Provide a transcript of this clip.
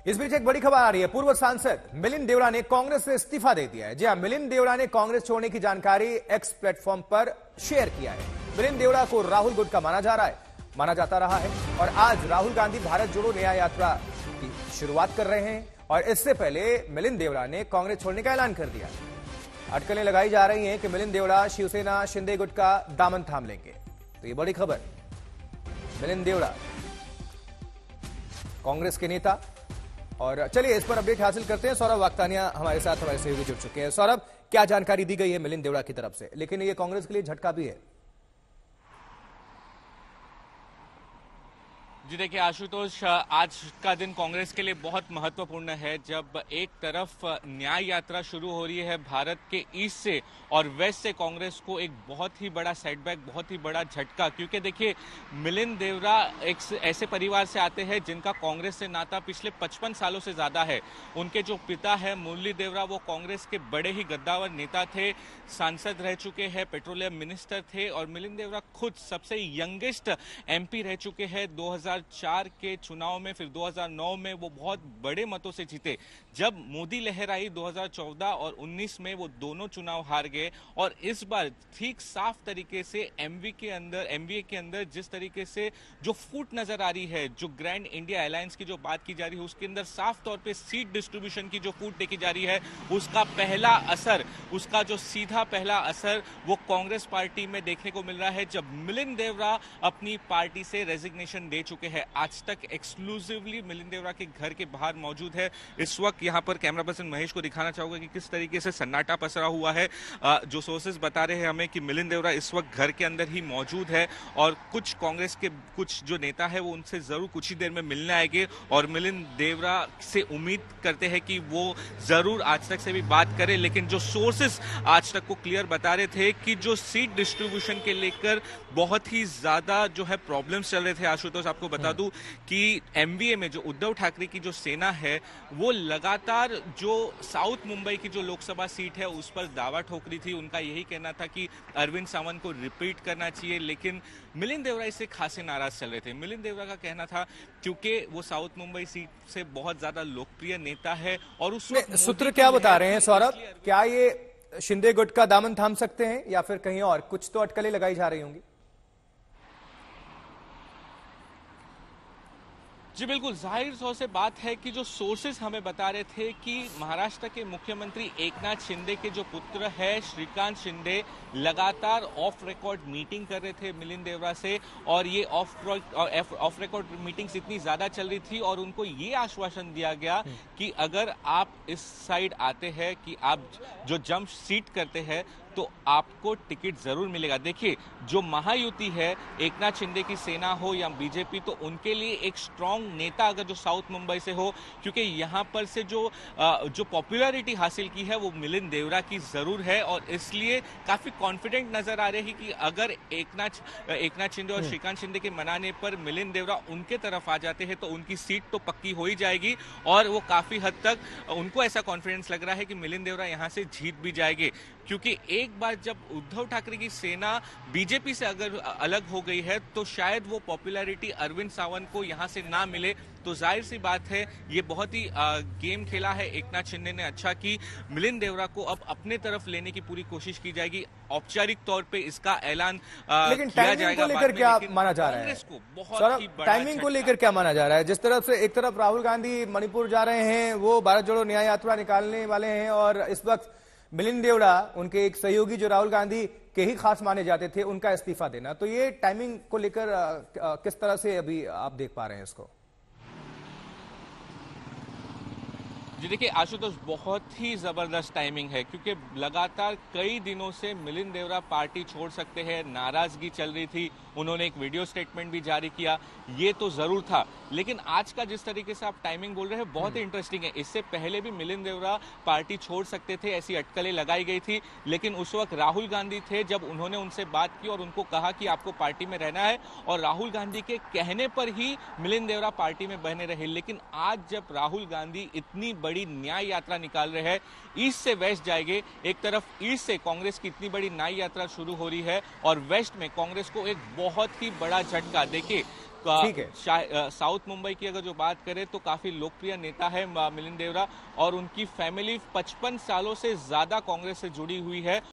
इस बीच एक बड़ी खबर आ रही है। पूर्व सांसद मिलिंद देवड़ा ने कांग्रेस से इस्तीफा दे दिया है। जी हां, मिलिंद देवड़ा ने कांग्रेस छोड़ने की जानकारी एक्स प्लेटफॉर्म पर शेयर किया है। मिलिंद देवड़ा को राहुल गुट का माना जाता रहा है और आज राहुल गांधी भारत जोड़ो न्याय यात्रा की शुरुआत कर रहे हैं और इससे पहले मिलिंद देवड़ा ने कांग्रेस छोड़ने का ऐलान कर दिया। अटकलें लगाई जा रही हैं कि मिलिंद देवड़ा शिवसेना शिंदे गुट का दामन थाम लेंगे। तो ये बड़ी खबर, मिलिंद देवड़ा कांग्रेस के नेता। और चलिए इस पर अपडेट हासिल करते हैं। सौरभ वाक्तानिया हमारे साथ, हमारे सहयोगी जुड़ चुके हैं। सौरभ, क्या जानकारी दी गई है मिलिंद देवड़ा की तरफ से, लेकिन ये कांग्रेस के लिए झटका भी है? जी देखिए आशुतोष, आज का दिन कांग्रेस के लिए बहुत महत्वपूर्ण है। जब एक तरफ न्याय यात्रा शुरू हो रही है भारत के ईस्ट से और वेस्ट से, कांग्रेस को एक बहुत ही बड़ा सेटबैक, बहुत ही बड़ा झटका। क्योंकि देखिए मिलिंद देवड़ा एक ऐसे परिवार से आते हैं जिनका कांग्रेस से नाता पिछले 55 सालों से ज्यादा है। उनके जो पिता है मुरली देवड़ा, वो कांग्रेस के बड़े ही गद्दावर नेता थे, सांसद रह चुके हैं, पेट्रोलियम मिनिस्टर थे। और मिलिंद देवड़ा खुद सबसे यंगेस्ट एमपी रह चुके हैं 2004 के चुनाव में। फिर 2009 में वो बहुत बड़े मतों से जीते। जब मोदी लहर आई 2014 और 19 में, वो दोनों चुनाव हार गए। और इस बार ठीक साफ तरीके से एमवीए के अंदर जिस तरीके से जो फूट नजर आ रही है, जो ग्रैंड इंडिया अलायंस की जो बात की जा रही है, उसके अंदर साफ तौर पे सीट डिस्ट्रीब्यूशन की जो फूट देखी जा रही है, उसका पहला असर, उसका जो सीधा पहला असर वो कांग्रेस पार्टी में देखने को मिल रहा है। जब मिलिंद देवड़ा अपनी पार्टी से रेजिग्नेशन दे चुके हैं, आज तक एक्सक्लूसिवली मिलिंद देवड़ा के घर के बाहर मौजूद है। इस वक्त यहां पर कैमरा पर्सन महेश को दिखाना चाहूंगा कि किस तरीके से सन्नाटा पसरा हुआ है। जो सोर्सेज बता रहे हैं हमें कि मिलिंद देवड़ा इस वक्त घर के अंदर ही मौजूद है और कुछ कांग्रेस के कुछ जो नेता है वो उनसे जरूर कुछ ही देर में मिलने आएंगे और मिलिंद देवड़ा से उम्मीद करते हैं कि वो जरूर आज तक से भी बात करें। लेकिन जो सोर्सेज आज तक को क्लियर बता रहे थे कि जो सीट डिस्ट्रीब्यूशन के लेकर बहुत ही ज्यादा जो है प्रॉब्लम्स चल रहे थे। आशुतोष, आपको बता दूं कि एमवीए में जो उद्धव ठाकरे की जो सेना है वो लगातार जो साउथ मुंबई की जो लोकसभा सीट है उस पर दावा ठोक रही थी। उनका यही कहना था कि अरविंद सावंत को रिपीट करना चाहिए, लेकिन मिलिंद देवड़ा इससे खासे नाराज चल रहे थे। मिलिंद देवड़ा का कहना था क्योंकि वो साउथ मुंबई सीट से बहुत ज्यादा लोकप्रिय नेता है और उसमें सूत्र क्या बता रहे हैं सौरभ, क्या ये शिंदे गुट का दामन थाम सकते हैं या फिर कहीं और कुछ तो अटकलें लगाई जा रही होंगी? जी बिल्कुल, जाहिर तौर से बात है कि जो सोर्सेज हमें बता रहे थे कि महाराष्ट्र के मुख्यमंत्री एकनाथ शिंदे के जो पुत्र है श्रीकांत शिंदे लगातार ऑफ रिकॉर्ड मीटिंग कर रहे थे मिलिंद देवड़ा से। और ये ऑफ रिकॉर्ड मीटिंग्स इतनी ज्यादा चल रही थी और उनको ये आश्वासन दिया गया कि अगर आप इस साइड आते हैं, कि आप जो जंप सीट करते हैं तो आपको टिकट जरूर मिलेगा। देखिए जो महायुति है, एकनाथ शिंदे की सेना हो या बीजेपी, तो उनके लिए एक स्ट्रांग नेता अगर जो साउथ मुंबई से हो, क्योंकि यहां पर से जो पॉपुलैरिटी हासिल की है वो मिलिंद देवड़ा की जरूर है। और इसलिए काफी कॉन्फिडेंट नजर आ रहे हैं कि अगर एकनाथ शिंदे और श्रीकांत शिंदे के मनाने पर मिलिंद देवड़ा उनके तरफ आ जाते हैं तो उनकी सीट तो पक्की हो ही जाएगी। और वो काफी हद तक उनको ऐसा कॉन्फिडेंस लग रहा है कि मिलिंद देवड़ा यहां से जीत भी जाएंगे। क्योंकि एक बार जब उद्धव ठाकरे की सेना बीजेपी से अगर अलग हो गई है तो शायद वो पॉपुलैरिटी अरविंद सावंत को यहां से ना मिले। तो जाहिर सी बात है ये बहुत ही गेम खेला है एकनाथ शिंदे ने। अच्छा कि मिलिंद देवड़ा को अब अपने तरफ लेने की पूरी कोशिश की जाएगी। औपचारिक तौर पे इसका ऐलान लेकिन टाइमिंग को लेकर क्या माना जा रहा है? टाइमिंग को लेकर क्या माना जा रहा है? जिस तरफ से एक तरफ राहुल गांधी मणिपुर जा रहे हैं, वो भारत जोड़ो न्याय यात्रा निकालने वाले हैं और इस वक्त मिलिंद देवड़ा, उनके एक सहयोगी जो राहुल गांधी के ही खास माने जाते थे, उनका इस्तीफा देना, तो ये टाइमिंग को लेकर किस तरह से अभी आप देख पा रहे हैं इसको? जी देखिए आशुतोष, बहुत ही जबरदस्त टाइमिंग है क्योंकि लगातार कई दिनों से मिलिंद देवड़ा पार्टी छोड़ सकते हैं, नाराजगी चल रही थी। उन्होंने एक वीडियो स्टेटमेंट भी जारी किया, ये तो जरूर था। लेकिन आज का जिस तरीके से आप टाइमिंग बोल रहे हैं बहुत ही इंटरेस्टिंग है। इससे पहले भी मिलिंद देवड़ा पार्टी छोड़ सकते थे, ऐसी अटकलें लगाई गई थी। लेकिन उस वक्त राहुल गांधी थे, जब उन्होंने उनसे बात की और उनको कहा कि आपको पार्टी में रहना है, और राहुल गांधी के कहने पर ही मिलिंद देवड़ा पार्टी में बने रहे। लेकिन आज जब राहुल गांधी इतनी बड़ी न्याय यात्रा निकाल रहे हैं, ईस्ट से वेस्ट जाएंगे, एक तरफ ईस्ट से कांग्रेस की इतनी बड़ी न्याय यात्रा शुरू हो रही है और वेस्ट में कांग्रेस को एक बहुत ही बड़ा झटका। देखिए ठीक है। साउथ मुंबई की अगर जो बात करें तो काफी लोकप्रिय नेता है मिलिंद देवरा, और उनकी फैमिली 55 सालों से ज्यादा कांग्रेस से जुड़ी हुई है।